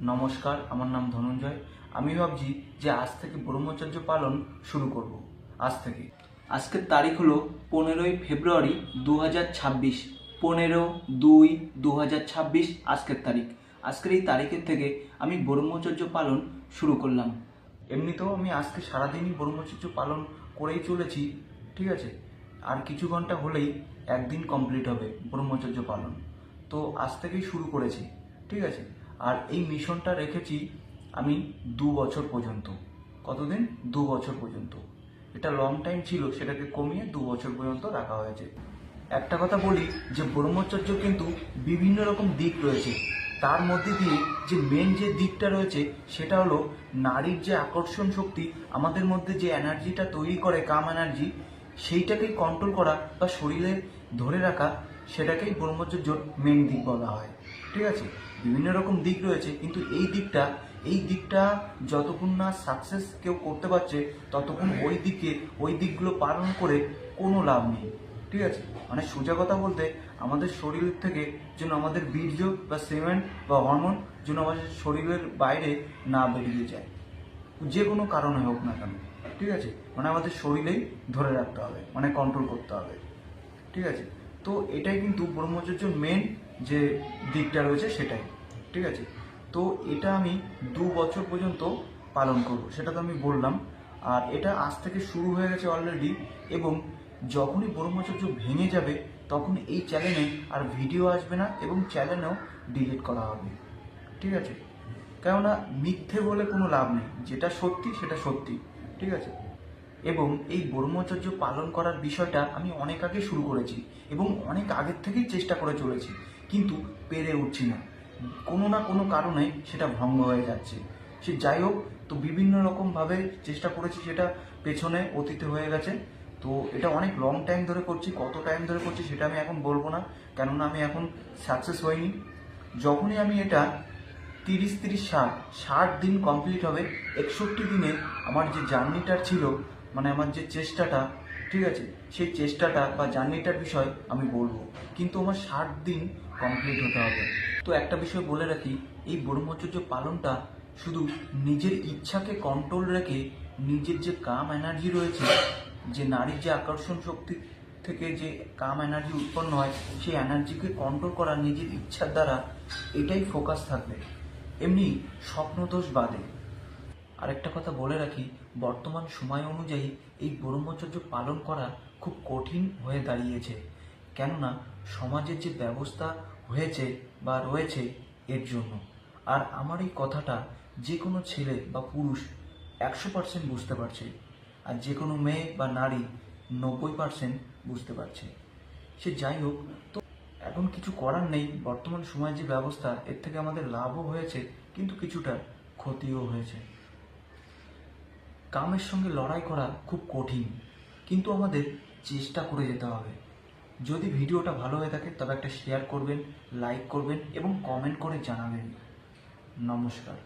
নমস্কার, আমার নাম ধনঞ্জয়। আমি ভাবছি যে আজ থেকে ব্রহ্মচর্য পালন শুরু করব। আজ থেকে আজকের তারিখ হলো 15ই ফেব্রুয়ারি 2026। 15/2/2026 আজকের তারিখ। আজকের এই তারিখের থেকে আমি ব্রহ্মচর্য পালন শুরু করলাম। এমনিতেও আমি আজকে সারাদিনই ব্রহ্মচর্য পালন করেই চলেছি, ঠিক আছে। আর কিছু ঘন্টা হলেই একদিন কমপ্লিট হবে ব্রহ্মচর্য পালন। তো আজ থেকেই শুরু করেছি, ঠিক আছে। আর এই মিশনটা রেখেছি আমি 2 বছর পর্যন্ত। কতদিন? 2 বছর পর্যন্ত। এটা লং টাইম ছিল, সেটাকে কমিয়ে 2 বছর পর্যন্ত রাখা হয়েছে। একটা কথা বলি যে ব্রহ্মচর্য কিন্তু বিভিন্ন রকম দিক রয়েছে। তার মধ্যে দিয়ে যে মেন যে দিকটা রয়েছে সেটা হলো নারীর যে আকর্ষণ শক্তি, আমাদের মধ্যে যে এনার্জিটা তৈরি করে, কাম এনার্জি, সেইটাকেই কন্ট্রোল করা বা শরীরে ধরে রাখা, সেটাকেই ব্রহ্মচর্যর মেন দিক বলা হয়, ঠিক আছে। বিভিন্ন রকম দিক রয়েছে, কিন্তু এই দিকটা যতক্ষণ না সাকসেস কেউ করতে পারছে ততক্ষণ ওই দিকগুলো পালন করে কোনো লাভ নেই, ঠিক আছে। মানে সোজা কথা বলতে, আমাদের শরীর থেকে যেন আমাদের বীর্য বা সেমেন্ট বা হরমোন যেন আমাদের শরীরের বাইরে না বেরিয়ে যায়, যে কোনো কারণে হোক না কেন, ঠিক আছে। মানে আমাদের শরীরেই ধরে রাখতে হবে, মানে কন্ট্রোল করতে হবে, ঠিক আছে। তো এটাই কিন্তু ব্রহ্মচর্যের মেন যে দিকটা রয়েছে সেটাই, ঠিক আছে। তো এটা আমি 2 বছর পর্যন্ত পালন করব, সেটা তো আমি বললাম। আর এটা আজ থেকে শুরু হয়ে গেছে অলরেডি, এবং যখনই ব্রহ্মচর্য ভেঙে যাবে তখন এই চ্যানেলে আর ভিডিও আসবে না, এবং চ্যানেলও ডিলিট করা হবে, ঠিক আছে। কেননা মিথ্যে বলে কোনো লাভ নেই, যেটা সত্যি সেটা সত্যি, ঠিক আছে। এবং এই ব্রহ্মচর্য পালন করার বিষয়টা আমি অনেক আগে শুরু করেছি, এবং অনেক আগের থেকেই চেষ্টা করে চলেছি, কিন্তু পেরে উঠছি না। কোনো না কোনো কারণে সেটা ভঙ্গ হয়ে যাচ্ছে। সে যাই হোক, তো বিভিন্ন রকমভাবে চেষ্টা করেছি, সেটা পেছনে অতীতে হয়ে গেছে। তো এটা অনেক লং টাইম ধরে করছি, কত টাইম ধরে করছি সেটা আমি এখন বলবো না, কেননা আমি এখন সাকসেস হইনি। যখনই আমি এটা 30-30-60 দিন কমপ্লিট হবে, 61 দিনে আমার যে জার্নিটার ছিল, মানে আমার যে চেষ্টাটা, ঠিক আছে, সেই চেষ্টাটা বা জার্নিটার বিষয় আমি বলবো, কিন্তু আমার 60 দিন কমপ্লিট হতে হবে। তো একটা বিষয় বলে রাখি, এই ব্রহ্মচর্য পালনটা শুধু নিজের ইচ্ছাকে কন্ট্রোল রেখে, নিজের যে কাম এনার্জি রয়েছে, যে নারীর যে আকর্ষণ শক্তি থেকে যে কাম এনার্জি উৎপন্ন হয়, সেই এনার্জিকে কন্ট্রোল করা নিজের ইচ্ছার দ্বারা, এটাই ফোকাস থাকবে। এমনি স্বপ্নদোষ বাদে আরেকটা কথা বলে রাখি, বর্তমান সময় অনুযায়ী এই ব্রহ্মচর্য পালন করা খুব কঠিন হয়ে দাঁড়িয়েছে, কেননা সমাজের যে ব্যবস্থা হয়েছে বা রয়েছে এর জন্য। আর আমার এই কথাটা যে কোনো ছেলে বা পুরুষ 100% বুঝতে পারছে, আর যে কোনো মেয়ে বা নারী 90% বুঝতে পারছে। সে যাই হোক, তো এখন কিছু করার নেই। বর্তমান সময়ের যে ব্যবস্থা, এর থেকে আমাদের লাভও হয়েছে, কিন্তু কিছুটা ক্ষতিও হয়েছে। কামের সঙ্গে লড়াই করা খুব কঠিন, কিন্তু আমাদের চেষ্টা করে যেতে হবে। যদি ভিডিওটা ভালো হয়ে থাকে তবে একটা শেয়ার করবেন, লাইক করবেন এবং কমেন্ট করে জানাবেন। নমস্কার।